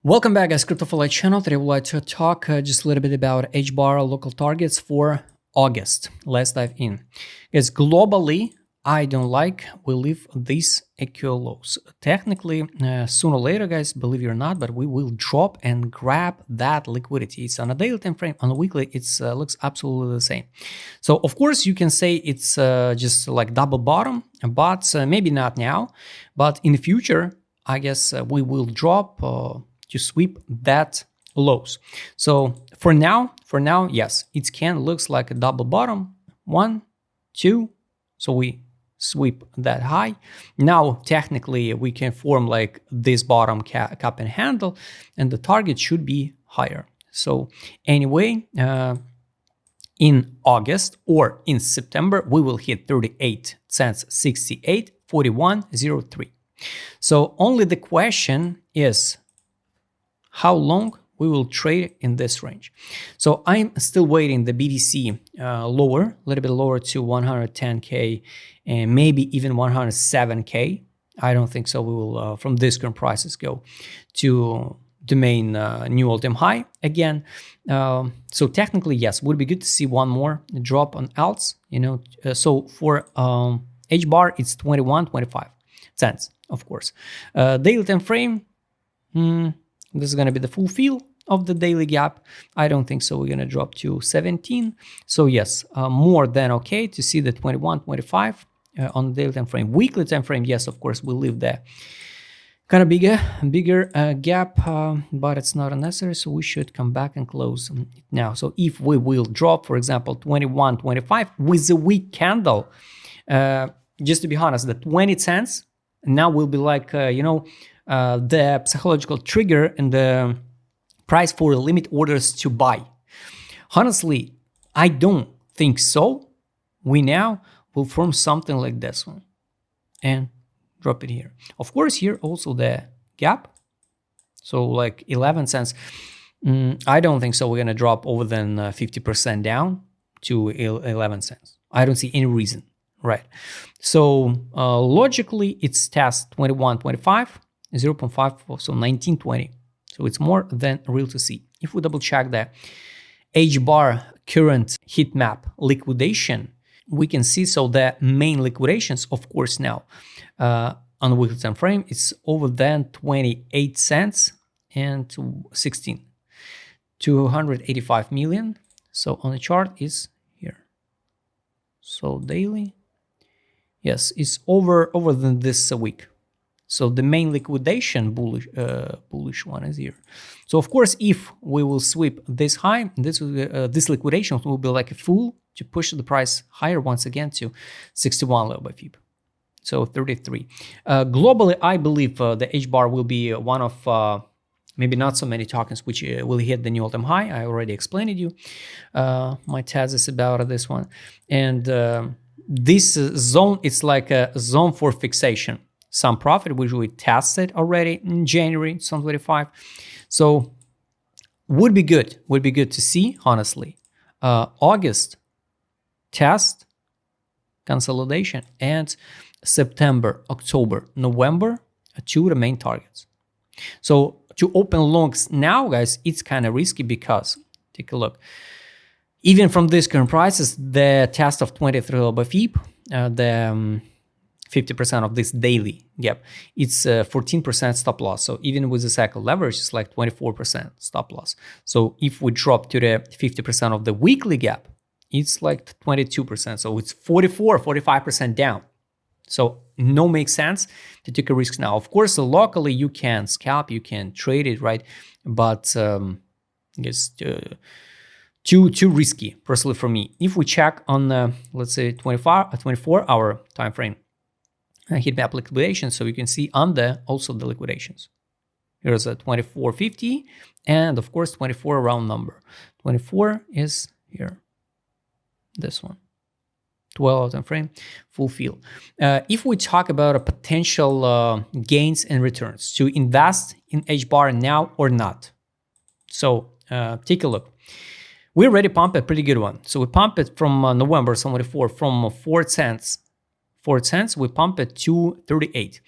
Welcome back, guys. Crypto for Life channel. Today, we'd like to talk just a little bit about Hbar local targets for August. Let's dive in. Guys, globally, I don't like we leave these equal lows. Technically, sooner or later, guys, believe it or not, but we will drop and grab that liquidity. It's on a daily time frame. On a weekly, it looks absolutely the same. So, of course, you can say it's just like double bottom, but maybe not now. But in the future, I guess we will drop to sweep that lows. So for now, yes, it looks like a double bottom. 1, 2. So we sweep that high. Now, technically, we can form like this bottom cup and handle, and the target should be higher. So anyway, in August or in September, we will hit 38 cents, 68, 41.03. So only the question is, how long we will trade in this range. So I'm still waiting the BTC lower, a little bit lower to 110K and maybe even 107K. I don't think so. We will, from this current prices, go to the main new all-time high again. So technically, yes, would be good to see one more drop on alts. So for Hbar, it's 21.25 cents, of course. Daily time frame. This is going to be the full fill of the daily gap. I don't think so. We're going to drop to 17. So yes, more than okay to see the 21.25 on the daily time frame. Weekly time frame, yes, of course, we'll leave the kind of bigger gap, but it's not unnecessary. So we should come back and close it now. So if we will drop, for example, 21.25 with the weak candle, just to be honest, the 20 cents now will be like, the psychological trigger and the price for limit orders to buy. Honestly, I don't think so. We now will form something like this one and drop it here. Of course, here also the gap. So like 11 cents. I don't think so. We're going to drop over than 50% down to 11 cents. I don't see any reason, right? So logically, it's test 21.25. 0.5, so 1920. So it's more than real to see. If we double check the Hbar current heat map liquidation, we can see so the main liquidations, of course, now on the weekly time frame, it's over than 28 cents and 16, 285 million. So on the chart is here. So daily, yes, it's over than this week. So the main liquidation bullish one is here. So of course, if we will sweep this high, this liquidation will be like a fool to push the price higher once again to 61 level by FIB. So 33. Globally, I believe the Hbar will be one of maybe not so many tokens which will hit the new all-time high. I already explained to you my thesis about this one. And this zone, it's like a zone for fixation. Some profit, which we tested already in January 2025. So would be good to see, honestly. August test consolidation and September, October, November, two the main targets. So to open longs now, guys, it's kind of risky because take a look. Even from this current prices, the test of 23 by FIB, the 50% of this daily gap, it's 14% stop loss. So even with the cycle leverage, it's like 24% stop loss. So if we drop to the 50% of the weekly gap, it's like 22%. So it's 45% down. So no makes sense to take a risk now. Of course, locally you can scalp, you can trade it, right? But I guess too risky, personally for me. If we check on, let's say, 24-hour time frame, heat map liquidation, so you can see on also the liquidations. Here's a 24.50 and of course 24 round number. 24 is here, this one. 12 time frame, full fill. If we talk about a potential gains and returns to invest in Hbar now or not. So take a look. We already pumped a pretty good one. So we pumped it from November 24 from 4 cents. 4 cents, we pump it to 38.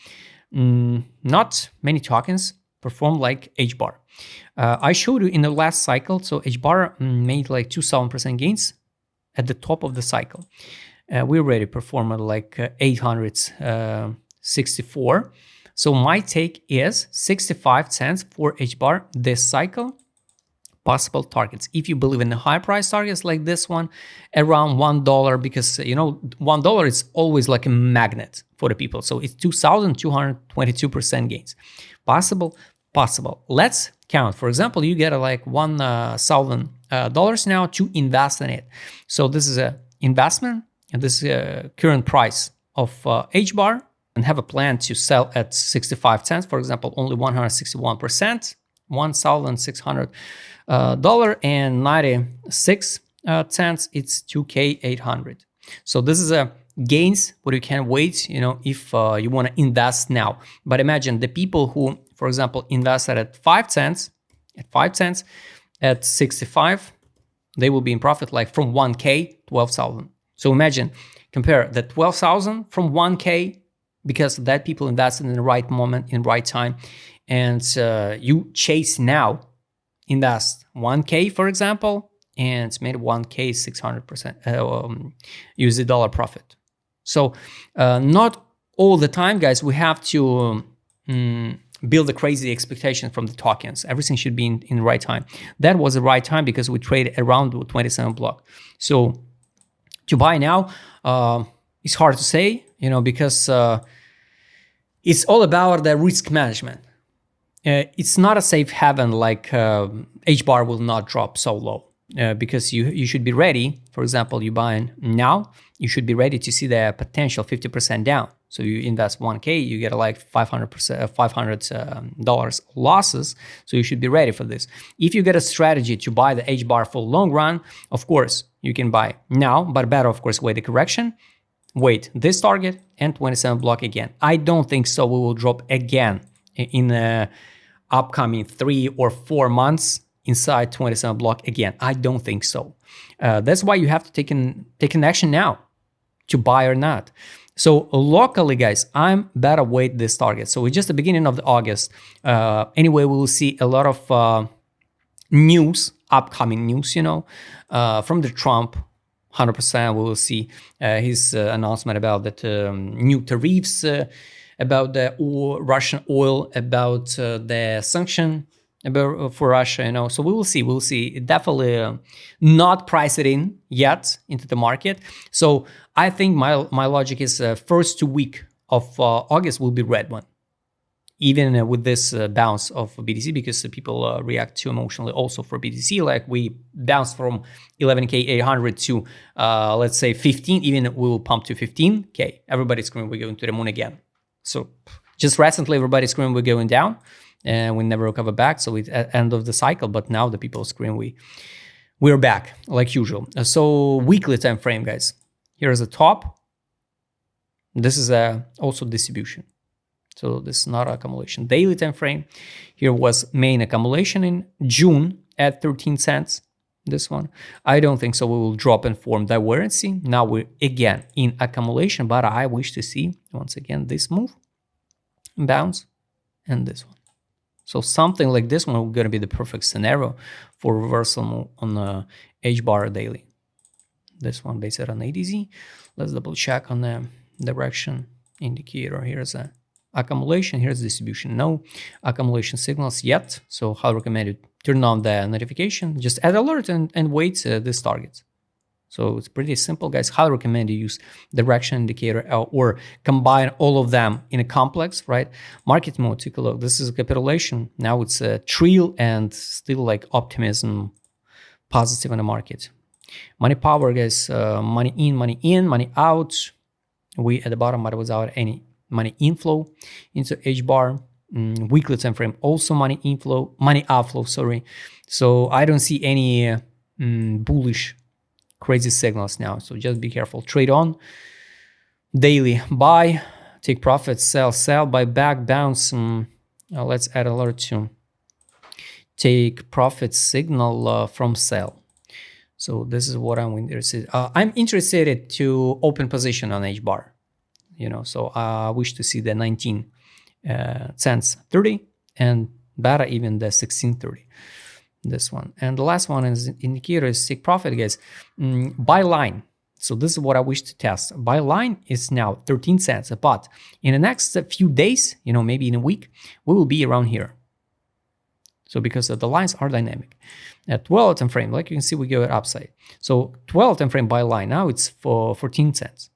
Not many tokens perform like Hbar. I showed you in the last cycle, so Hbar made like 2000% gains at the top of the cycle. We already performed like 864. So my take is 65 cents for Hbar this cycle. Possible targets, if you believe in the high price targets like this one, around $1, because you know $1 is always like a magnet for the people. So it's 2,222% gains. Possible. Let's count. For example, you get like $1,000 now to invest in it. So this is a investment, and this is a current price of Hbar, and have a plan to sell at 65 cents. For example, only 161%, $1,600.96. It's 2K800. So this is a gains, but you can wait, you know, if you want to invest now. But imagine the people who, for example, invested at 5 cents, at 65, they will be in profit like from 1K, 12,000. So imagine, compare the 12,000 from 1K, because that people invested in the right moment, in right time, and you chase now, invest 1K, for example, and it's made 1K 600% USD dollar profit. So not all the time, guys, we have to build a crazy expectation from the tokens. Everything should be in the right time. That was the right time because we trade around the 27 block. So to buy now, it's hard to say, you know, because it's all about the risk management. It's not a safe haven like Hbar will not drop so low, because you should be ready. For example, you buy now, you should be ready to see the potential 50% down. So you invest 1K, you get like $500 losses. So you should be ready for this. If you get a strategy to buy the Hbar for long run, of course, you can buy now, but better, of course, wait the correction. Wait this target and 27 block again. I don't think so. We will drop again in the upcoming 3 or 4 months inside 27 block again. I don't think so. That's why you have to take an action now to buy or not. So locally, guys, I'm better wait this target. So it's just the beginning of the August. Anyway, we will see a lot of news, upcoming news, you know, from the Trump. 100% we will see his announcement about that new tariffs, about the Russian oil, about the sanction for Russia, you know. So we will see. Definitely not price it in yet into the market. So I think my logic is first 2 week of August will be red one. Even with this bounce of BTC, because people react too emotionally also for BTC. Like we bounced from 11K800 to let's say 15, even we will pump to 15K. Everybody's screaming we're going to the moon again. So just recently everybody's screaming we're going down and we never recover back. So it's at end of the cycle, but now the people scream we're back like usual. So weekly time frame, guys. Here's the top. This is also distribution. So this is not accumulation. Daily time frame. Here was main accumulation in June at 13 cents. This one. I don't think so. We will drop and form divergence. Now we're again in accumulation, but I wish to see once again this move, bounce, and this one. So something like this one is going to be the perfect scenario for reversal move on the Hbar daily. This one based on ADZ. Let's double check on the direction indicator. Here's a accumulation, here's distribution. No accumulation signals yet. So I recommend you turn on the notification, just add alert and wait this target. So it's pretty simple, guys. Highly recommend you use direction indicator or combine all of them in a complex, right? Market mode, take a look. This is a capitulation. Now it's a trail and still like optimism, positive in the market. Money power, guys. Money in, money out. We at the bottom, but without any money inflow into Hbar. Weekly time frame, also money outflow, sorry. So I don't see any bullish crazy signals now. So just be careful. Trade on. Daily buy, take profits, sell, buy back, bounce. Let's add alert to take profit signal from sell. So this is what I'm interested. I'm interested to open position on Hbar. You know, so I wish to see the 19 cents 30 and better even the 1630. This one. And the last one is indicator is seek profit, guys. Buy line. So this is what I wish to test. Buy line is now 13 cents, but in the next few days, maybe in a week, we will be around here. So because the lines are dynamic. At 12 time frame, like you can see, we go upside. So 12 time frame buy line, now it's for 14 cents.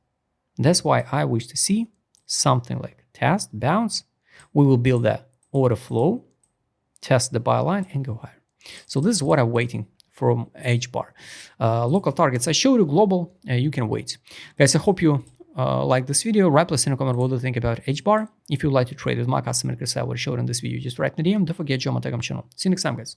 That's why I wish to see something like test, bounce. We will build that order flow, test the buy line, and go higher. So this is what I'm waiting from Hbar. Local targets I showed you, global, you can wait. Guys, I hope you like this video. Write please in a comment what do you think about Hbar. If you'd like to trade with my customer, because I was showed in this video, just write me DM. Don't forget, join my Telegram channel. See you next time, guys.